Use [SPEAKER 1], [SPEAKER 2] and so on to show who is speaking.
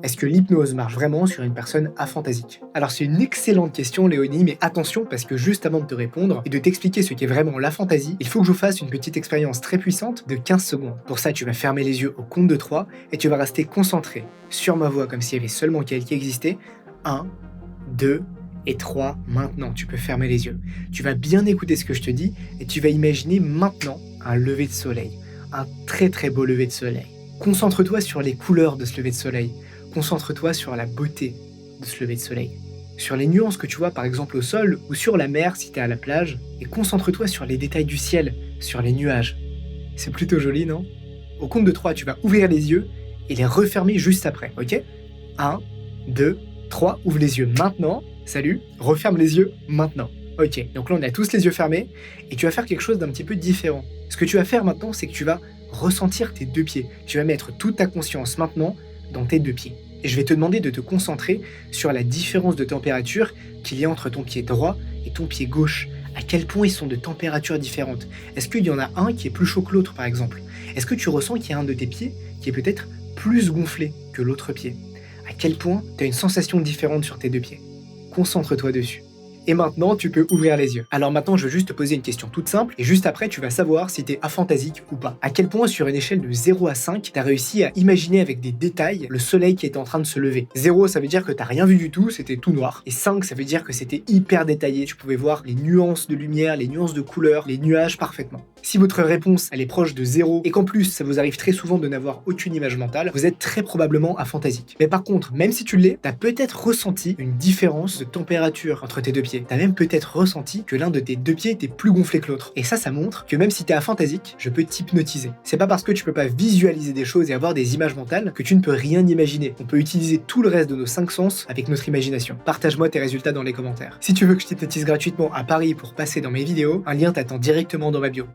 [SPEAKER 1] Est-ce que l'hypnose marche vraiment sur une personne aphantasique? Alors c'est une excellente question Léonie, mais attention parce que juste avant de te répondre et de t'expliquer ce qu'est vraiment la fantaisie, il faut que je vous fasse une petite expérience très puissante de 15 secondes. Pour ça, tu vas fermer les yeux au compte de 3 et tu vas rester concentré sur ma voix comme s'il y avait seulement qu'elle qui existait. 1, 2 et 3, maintenant tu peux fermer les yeux. Tu vas bien écouter ce que je te dis et tu vas imaginer maintenant un lever de soleil. Un très très beau lever de soleil. Concentre-toi sur les couleurs de ce lever de soleil. Concentre-toi sur la beauté de ce lever de soleil. Sur les nuances que tu vois par exemple au sol ou sur la mer si tu es à la plage. Et concentre-toi sur les détails du ciel, sur les nuages. C'est plutôt joli, non? Au compte de 3, tu vas ouvrir les yeux et les refermer juste après, ok? 1, 2, 3, ouvre les yeux maintenant. Salut, referme les yeux maintenant. Ok, donc là on a tous les yeux fermés et tu vas faire quelque chose d'un petit peu différent. Ce que tu vas faire maintenant, c'est que tu vas ressentir tes deux pieds. Tu vas mettre toute ta conscience maintenant dans tes deux pieds. Et je vais te demander de te concentrer sur la différence de température qu'il y a entre ton pied droit et ton pied gauche. À quel point ils sont de températures différentes. Est-ce qu'il y en a un qui est plus chaud que l'autre par exemple? Est-ce que tu ressens qu'il y a un de tes pieds qui est peut-être plus gonflé que l'autre pied? À quel point tu as une sensation différente sur tes deux pieds? Concentre-toi dessus. Et maintenant, tu peux ouvrir les yeux. Alors maintenant, je veux juste te poser une question toute simple, et juste après, tu vas savoir si t'es aphantasique ou pas. À quel point, sur une échelle de 0 à 5, t'as réussi à imaginer avec des détails le soleil qui était en train de se lever? 0, ça veut dire que t'as rien vu du tout, c'était tout noir. Et 5, ça veut dire que c'était hyper détaillé. Tu pouvais voir les nuances de lumière, les nuances de couleurs, les nuages parfaitement. Si votre réponse, elle est proche de 0, et qu'en plus, ça vous arrive très souvent de n'avoir aucune image mentale, vous êtes très probablement aphantasique. Mais par contre, même si tu l'es, t'as peut-être ressenti une différence de température entre tes deux pieds. T'as même peut-être ressenti que l'un de tes deux pieds était plus gonflé que l'autre. Et ça montre que même si t'es aphantasique, je peux t'hypnotiser. C'est pas parce que tu peux pas visualiser des choses et avoir des images mentales que tu ne peux rien imaginer. On peut utiliser tout le reste de nos 5 sens avec notre imagination. Partage-moi tes résultats dans les commentaires. Si tu veux que je t'hypnotise gratuitement à Paris pour passer dans mes vidéos, un lien t'attend directement dans ma bio.